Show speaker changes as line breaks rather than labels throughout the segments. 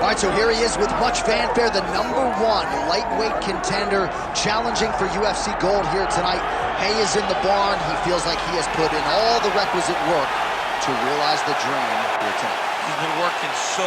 All right, so here he is with much fanfare, the #1 lightweight contender, challenging for UFC gold here tonight. Hay is in the barn. He feels like he has put in all the requisite work to realize the dream here tonight.
He's been working so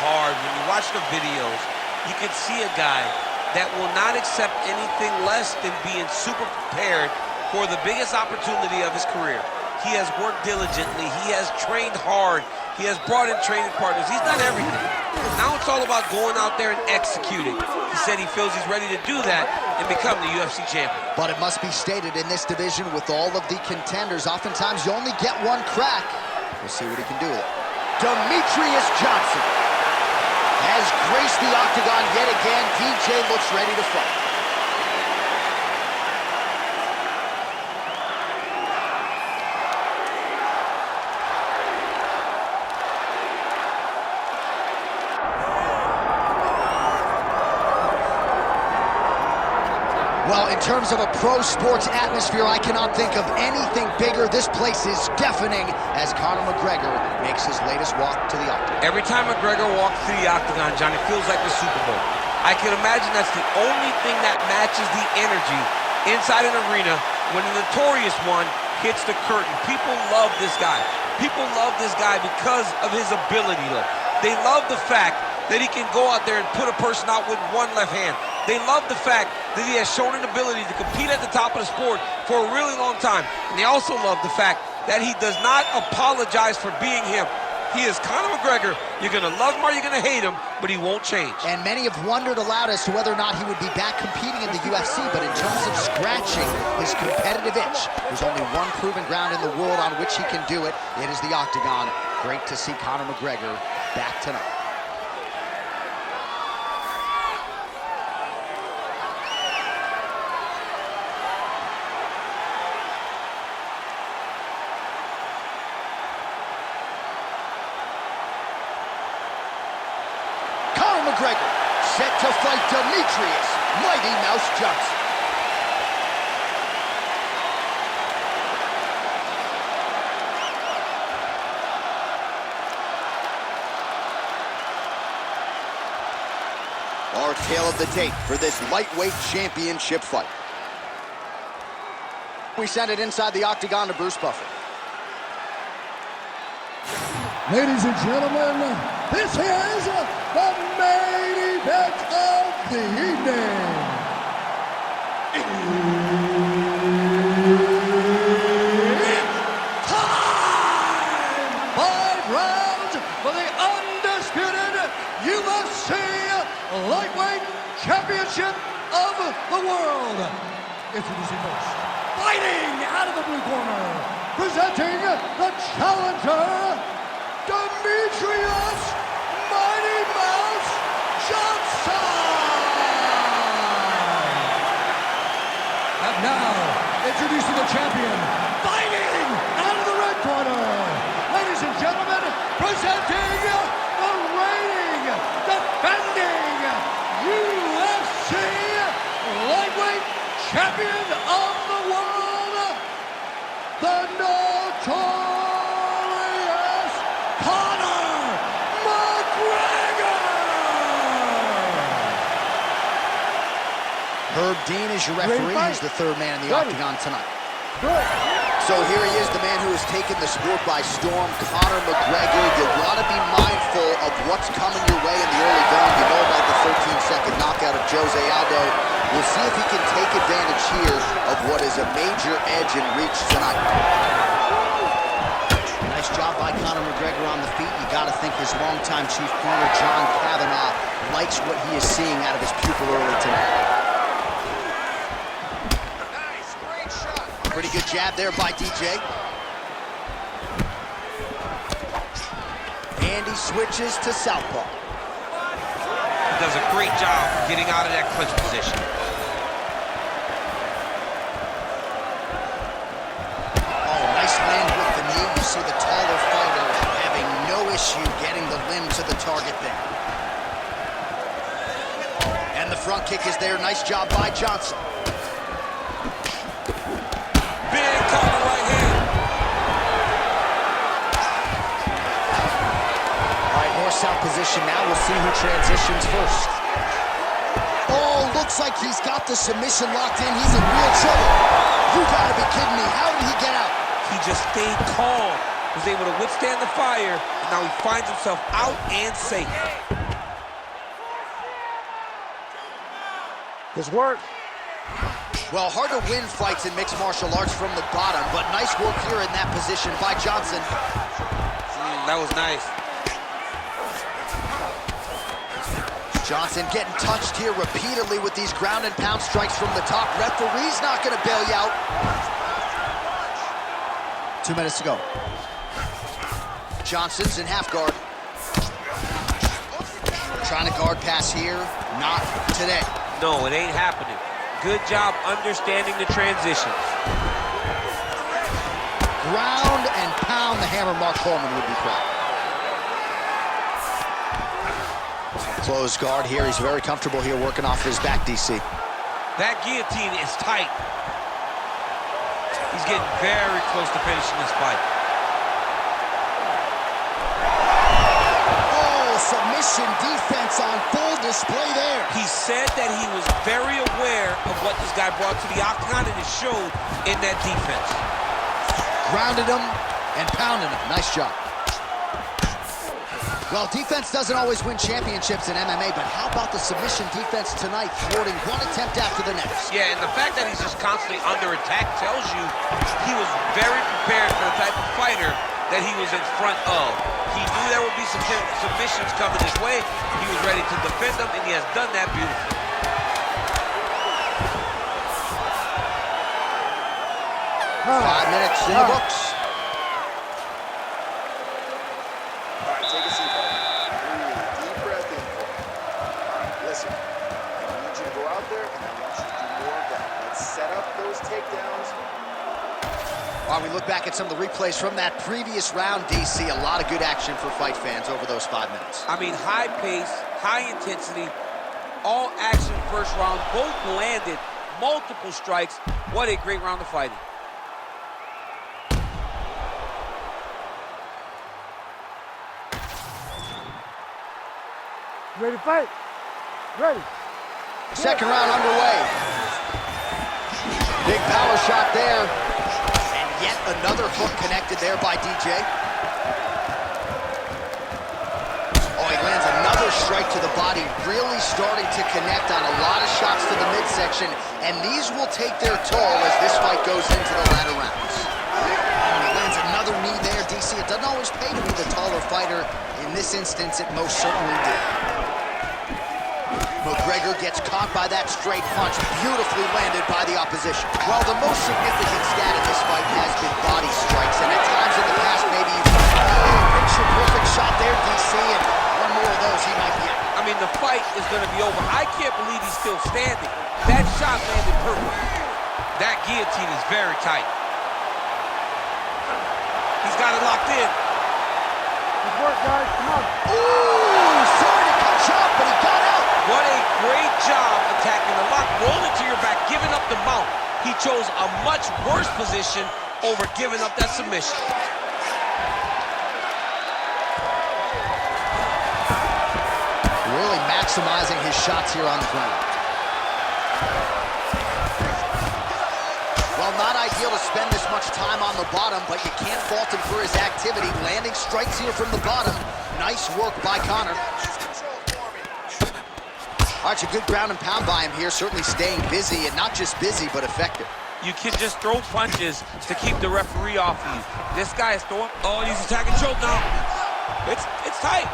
hard. When you watch the videos, you can see a guy that will not accept anything less than being super prepared for the biggest opportunity of his career. He has worked diligently. He has trained hard. He has brought in training partners. He's done everything. Now it's all about going out there and executing. He said he feels he's ready to do that and become the UFC champion.
But it must be stated, in this division with all of the contenders, oftentimes you only get one crack. We'll see what he can do with it. Demetrious Johnson has graced the octagon yet again. DJ looks ready to fight. Well, in terms of a pro sports atmosphere, I cannot think of anything bigger. This place is deafening as Conor McGregor makes his latest walk to the octagon.
Every time McGregor walks through the octagon, John, it feels like the Super Bowl. I can imagine that's the only thing that matches the energy inside an arena when the Notorious One hits the curtain. People love this guy. People love this guy because of his ability, though. They love the fact that he can go out there and put a person out with one left hand. They love the fact that he has shown an ability to compete at the top of the sport for a really long time. And they also love the fact that he does not apologize for being him. He is Conor McGregor. You're going to love him or you're going to hate him, but he won't change.
And many have wondered aloud as to whether or not he would be back competing in the UFC, but in terms of scratching his competitive itch, there's only one proven ground in the world on which he can do it. It is the octagon. Great to see Conor McGregor back tonight. McGregor set to fight Demetrious Mighty Mouse Johnson. Our tale of the tape for this lightweight championship fight. We send it inside the octagon to Bruce Buffer.
Ladies and gentlemen, this is the main event of the evening. It's time! 5 rounds for the undisputed UFC Lightweight Championship of the world. Introducing first, fighting out of the blue corner, presenting the challenger, Demetrious Mighty Mouse Johnson! And now, introducing the champion, fighting out of the red corner. Ladies and gentlemen, presenting the reigning, defending UFC Lightweight Champion of the world, the Notorious Conor McGregor!
Herb Dean is your referee. He's the third man in the octagon tonight. So here he is, the man who has taken the sport by storm, Conor McGregor. You want to be mindful of what's coming your way in the early going. You know about the 13-second knockout of Jose Aldo. We'll see if he can take advantage here of what is a major edge and reach tonight. Nice job by Conor McGregor on the feet. You got to think his longtime chief corner, John Kavanagh, likes what he is seeing out of his pupil early tonight. Pretty good jab there by DJ. And he switches to southpaw.
He does a great job getting out of that clinch position.
Oh, nice land with the knee. You see the taller fighter having no issue getting the limb to the target there. And the front kick is there. Nice job by Johnson.
Big counter right hand.
All right, more walkout position now. We'll see who transitions first. Oh, looks like he's got the submission locked in. He's in real trouble. You gotta be kidding me. How did he get out?
He just stayed calm, was able to withstand the fire, and now he finds himself out and safe.
This work.
Well, hard to win fights in mixed martial arts from the bottom, but nice work here in that position by Johnson.
That was nice.
Johnson getting touched here repeatedly with these ground and pound strikes from the top. Referee's not going to bail you out. 2 minutes to go. Johnson's in half guard. Trying to guard pass here. Not today.
No, it ain't happening. Good job understanding the transitions.
Ground and pound, the hammer Mark Coleman would be proud. Close guard here. He's very comfortable here working off his back, DC.
That guillotine is tight. He's getting very close to finishing this fight.
Oh, submission defense on full display there.
He said that he was very aware of what this guy brought to the octagon, and it showed in that defense.
Grounded him and pounded him. Nice job. Well, defense doesn't always win championships in MMA, but how about the submission defense tonight, thwarting one attempt after the next?
Yeah, and the fact that he's just constantly under attack tells you he was very prepared for the type of fighter that he was in front of. He knew there would be some submissions coming his way. He was ready to defend them, and he has done that beautifully.
Oh. 5 minutes in the books.
All right, take a seat, buddy. Breathe, deep breath in. Listen, I need you to go out there, and I want you to do more of that. Let's set up those takedowns.
While we look back at some of the replays from that previous round, DC, a lot of good action for fight fans over those 5 minutes.
I mean, high pace, high intensity, all action first round, both landed, multiple strikes. What a great round of fighting.
Ready to fight? Ready.
Second round underway. Big power shot there. And yet another hook connected there by DJ. Oh, he lands another strike to the body, really starting to connect on a lot of shots to the midsection, and these will take their toll as this fight goes into the latter rounds. Oh, and he lands another knee there, DC. It doesn't always pay to be the taller fighter. In this instance, it most certainly did. McGregor gets caught by that straight punch, beautifully landed by the opposition. Well, the most significant stat in this fight has been body strikes, and at times in the past, maybe picture-perfect shot there, DC, and one more of those, he might be out.
I mean, the fight is going to be over. I can't believe he's still standing. That shot landed perfect. That guillotine is very tight. He's got it locked in.
Good work, guys. Come on.
Ooh, sorry to cut you off, but he got out.
What a great job attacking the lock, rolling to your back, giving up the mount. He chose a much worse position over giving up that submission.
Really maximizing his shots here on the ground. Well, not ideal to spend this much time on the bottom, but you can't fault him for his activity. Landing strikes here from the bottom. Nice work by Conor. All right, a good ground and pound by him here, certainly staying busy, and not just busy, but effective.
You can just throw punches to keep the referee off of you. This guy is throwing. Oh, he's attacking choke now. It's tight.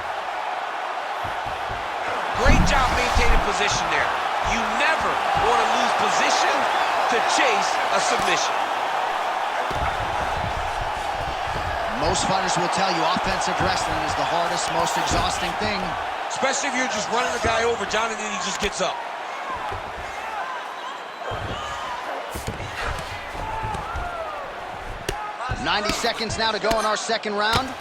Great job maintaining position there. You never want to lose position to chase a submission.
Most fighters will tell you offensive wrestling is the hardest, most exhausting thing.
Especially if you're just running the guy over, John, and then he just gets up.
"90 seconds now to go in our second round.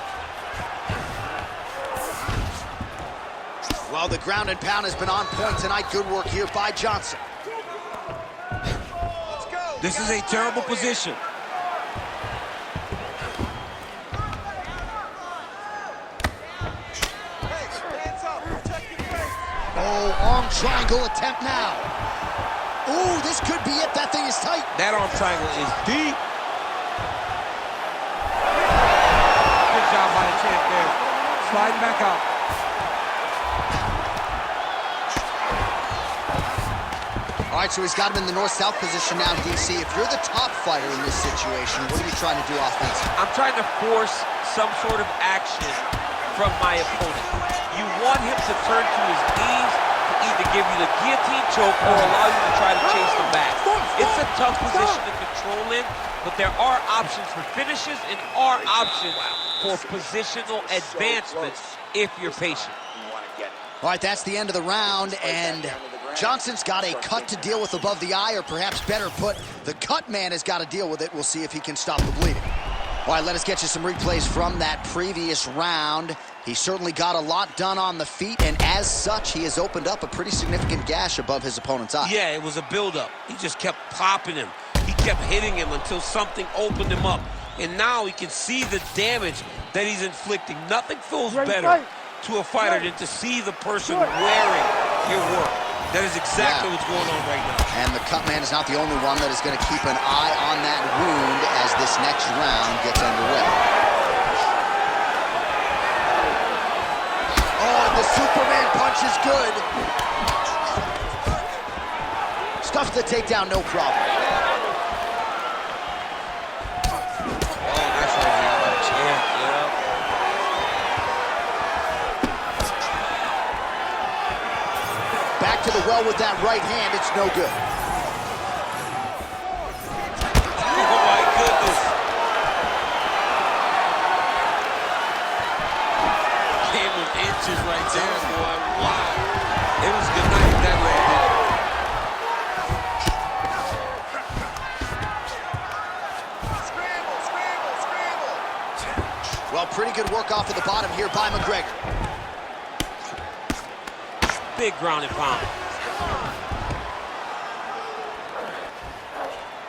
Well, the ground and pound has been on point tonight. Good work here by Johnson.
This is a terrible position.
Oh, arm triangle attempt now. Oh, this could be it. That thing is tight.
That arm triangle is deep. Good job by the champ there. Sliding back out.
All right, so he's got him in the north-south position now, DC. If you're the top fighter in this situation, what are you trying to do offensively?
I'm trying to force some sort of action from my opponent. You want him to turn to his knees to either give you the guillotine choke or allow you to try to chase him back. It's a tough position to control in, but there are options for finishes and are options for positional advancements if you're patient.
All right, that's the end of the round, and Johnson's got a cut to deal with above the eye, or perhaps better put, the cut man has got to deal with it. We'll see if he can stop the bleeding. All right, let us get you some replays from that previous round. He certainly got a lot done on the feet, and as such, he has opened up a pretty significant gash above his opponent's eye.
Yeah, it was a buildup. He just kept popping him. He kept hitting him until something opened him up. And now he can see the damage that he's inflicting. Nothing feels better to a fighter than to see the person wearing your work. That is exactly what's going on right now.
And the cut man is not the only one that is going to keep an eye on that wound as this next round gets underway. Oh, and the Superman punch is good. Stuffs the takedown, no problem.
Oh, that's right here by the champ, yeah.
Back to the well with that right hand, it's no good.
Oh my goodness. Came with inches right there, boy. Wow. It was good night that landed.
Scramble, scramble, scramble.
Well, pretty good work off of the bottom here by McGregor.
Big ground and pound.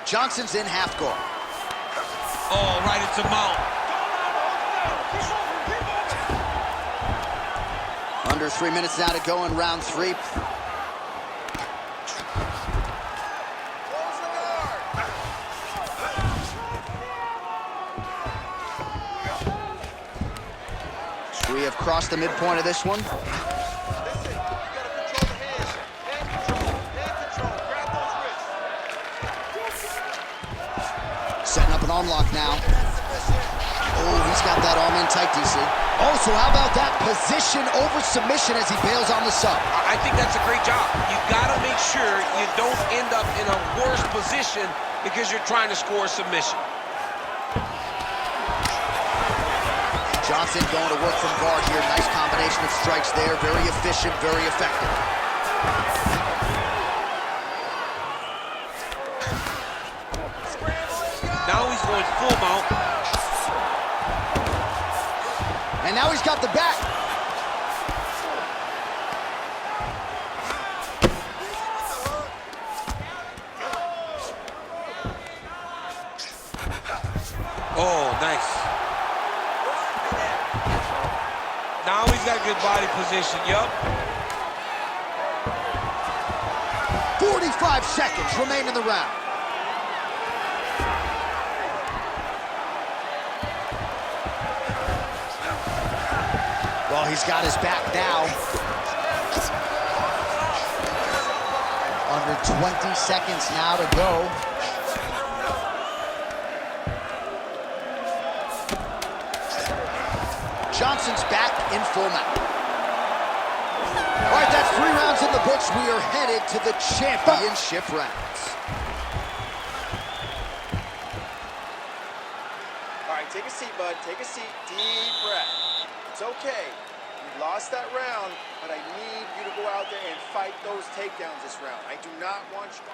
Johnson's in half guard.
Oh, right into mount.
Under 3 minutes now to go in round 3. We have crossed the midpoint of this one. Setting up an arm lock now. Oh, he's got that arm in tight, DC. Oh, so how about that position over submission as he bails on the sub?
I think that's a great job. You gotta make sure you don't end up in a worse position because you're trying to score a submission.
Johnson going to work from guard here. Nice combination of strikes there. Very efficient, very effective.
Now he's going full mount.
And now he's got the back.
Oh, nice. Now he's got good body position, yup.
45 seconds remain in the round. Well, he's got his back now. Under 20 seconds now to go. Johnson's back in full mount. All right, that's 3 rounds in the books. We are headed to the championship rounds.
All right, take a seat, bud. Take a seat. Deep breath. It's okay. You lost that round, but I need you to go out there and fight those takedowns this round. I do not want you.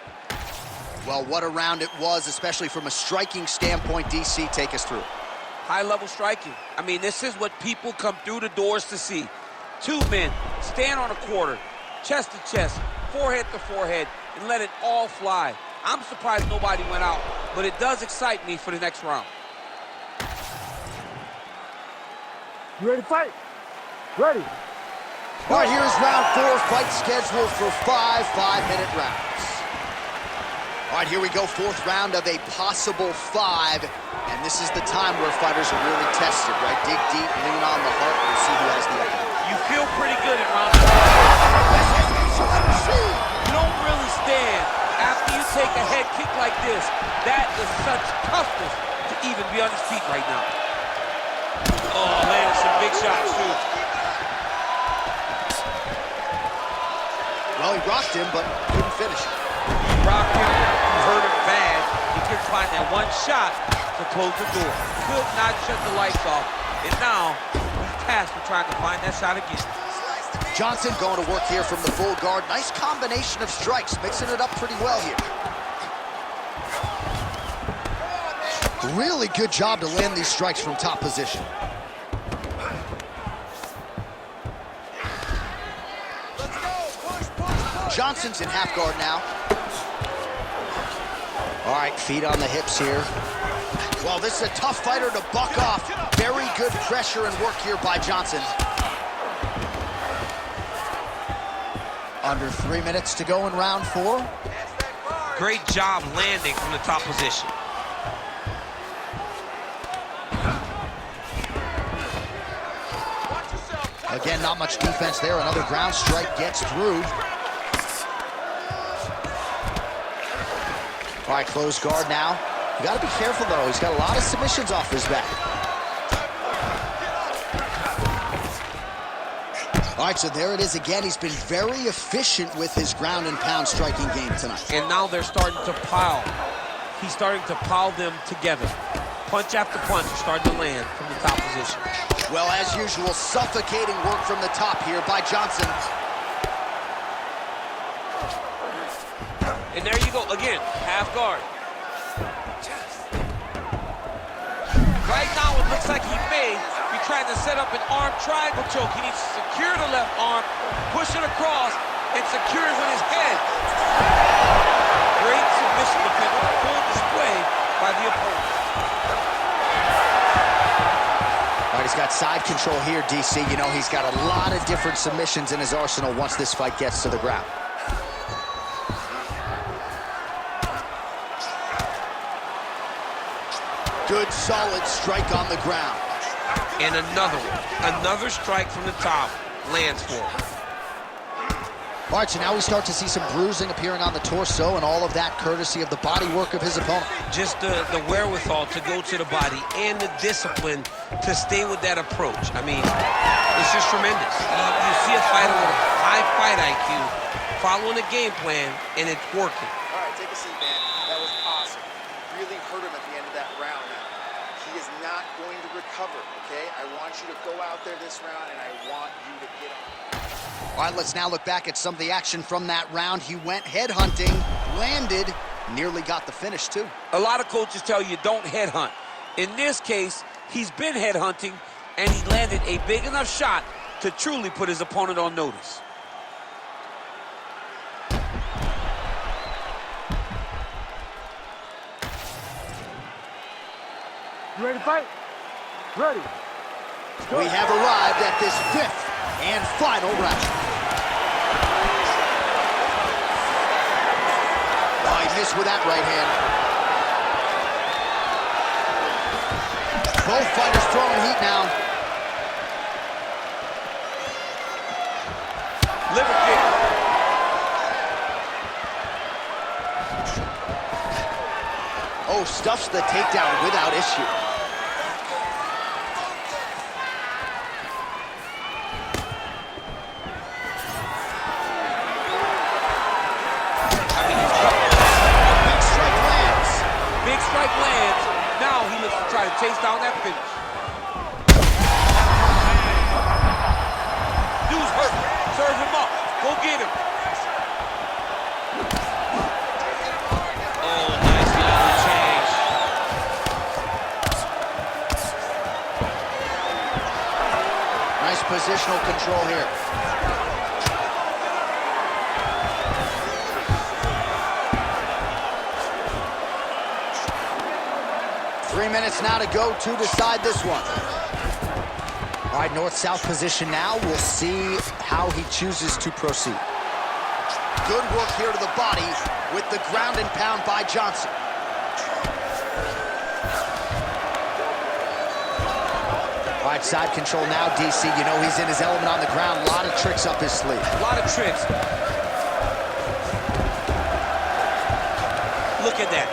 Well, what a round it was, especially from a striking standpoint. DC, take us through.
High-level striking. I mean, this is what people come through the doors to see. 2 men stand on a quarter, chest to chest, forehead to forehead, and let it all fly. I'm surprised nobody went out, but it does excite me for the next round.
You ready to fight? Ready.
All right, here's round 4, fight scheduled for 5 5-minute rounds. All right, here we go, 4th round of a possible 5. And this is the time where fighters are really tested, right? Dig deep, lean on the heart, we'll see who has the upper hand.
You feel pretty good at round 4. You don't really stand after you take a head kick like this. That is such toughness to even be on his feet right now. Oh, landed some big shots, too.
Well, he rocked him, but couldn't finish it.
He rocked him, he hurt him bad. He couldn't find that one shot to close the door. Could not shut the lights off. And now, he's tasked with trying to find that shot again.
Johnson going to work here from the full guard. Nice combination of strikes, mixing it up pretty well here. Really good job to land these strikes from top position. Johnson's in half guard now. All right, feet on the hips here. Well, this is a tough fighter to buck off. Very good pressure and work here by Johnson. Under 3 minutes to go in round 4.
Great job landing from the top position.
Again, not much defense there. Another ground strike gets through. All right, closed guard now. You got to be careful, though. He's got a lot of submissions off his back. All right, so there it is again. He's been very efficient with his ground and pound striking game tonight.
And now they're starting to pile. He's starting to pile them together. Punch after punch is starting to land from the top position.
Well, as usual, suffocating work from the top here by Johnson.
And there you go, again, half guard. Right now, it looks like he may be trying to set up an arm triangle choke. He needs to secure the left arm, push it across, and secure it with his head. Great submission defense, full display by the opponent.
All right, he's got side control here, DC. You know, he's got a lot of different submissions in his arsenal once this fight gets to the ground. Good, solid strike on the ground.
And another one. Another strike from the top lands for him.
All right, so now we start to see some bruising appearing on the torso, and all of that courtesy of the body work of his opponent.
Just the wherewithal to go to the body and the discipline to stay with that approach. I mean, it's just tremendous. You see a fighter with a high fight IQ following a game plan, and it's working.
All right, take a seat, man. That was awesome. Really hurt him at the end of that round. He is not going to recover, okay? I want you to go out there this round, and I want you to get on.
All right, let's now look back at some of the action from that round. He went headhunting, landed, nearly got the finish, too.
A lot of coaches tell you don't headhunt. In this case, he's been headhunting, and he landed a big enough shot to truly put his opponent on notice.
You ready to fight? Ready.
We have arrived at this 5th and final round. Oh, he missed with that right hand. Both fighters throwing heat now.
Liver kick.
Oh, stuffs the takedown without issue.
Big strike lands. Now he looks to try to chase down that finish. Dude's hurt. Serve him up. Go get him. Oh, nice little change.
Nice positional control here. Three minutes now to go to decide this one. All right, north-south position now. We'll see how he chooses to proceed. Good work here to the body with the ground and pound by Johnson. All right, side control now, DC. You know he's in his element on the ground. A lot of tricks up his sleeve.
A lot of tricks. Look at that.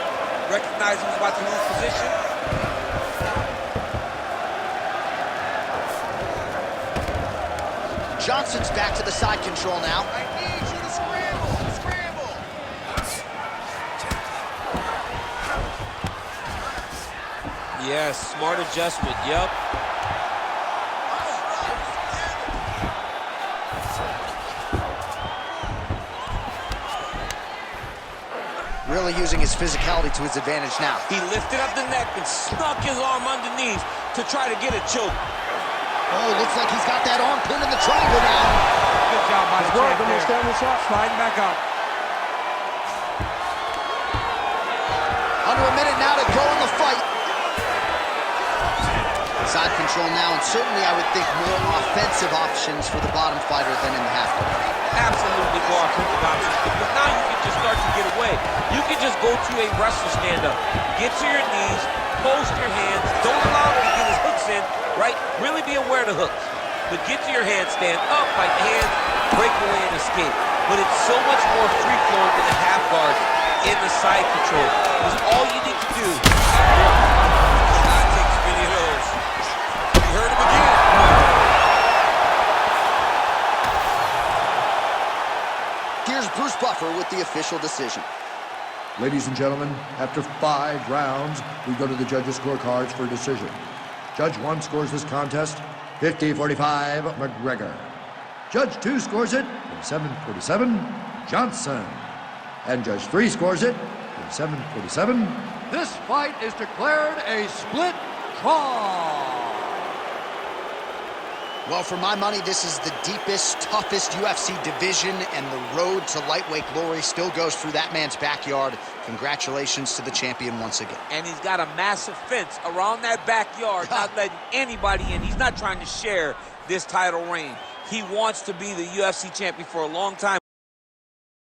Recognizing he's about to lose position.
Johnson's back to the side control now.
I need you to scramble, scramble.
Yes, smart adjustment, yep.
Really using his physicality to his advantage now.
He lifted up the neck and snuck his arm underneath to try to get a choke.
Oh, looks like he's got that arm pinned in the triangle now.
Good job by the champ there.
Stand this up.
Sliding back out.
Under a minute now to go in the fight. Side control now, and certainly I would think more offensive options for the bottom fighter than in the half guard.
Absolutely more offensive options, because now you can just start to get away. You can just go to a wrestler stand-up. Get to your knees, post your hands, don't allow him to get his hooks in, right? Really be aware of the hooks. But get to your hands, stand up, fight the hands, break away and escape. But it's so much more free-flowing than the half guard in the side control. Because all you need to do is not take as many of those. You heard him again.
Here's Bruce Buffer with the official decision.
Ladies and gentlemen, after 5 rounds, we go to the judges' scorecards for a decision. Judge 1 scores this contest 50-45 McGregor. Judge 2 scores it 47-47 Johnson. And Judge 3 scores it 47-47. This fight is declared a split draw.
Well, for my money, this is the deepest, toughest UFC division, and the road to lightweight glory still goes through that man's backyard. Congratulations to the champion once again.
And he's got a massive fence around that backyard, not letting anybody in. He's not trying to share this title reign. He wants to be the UFC champion for a long time.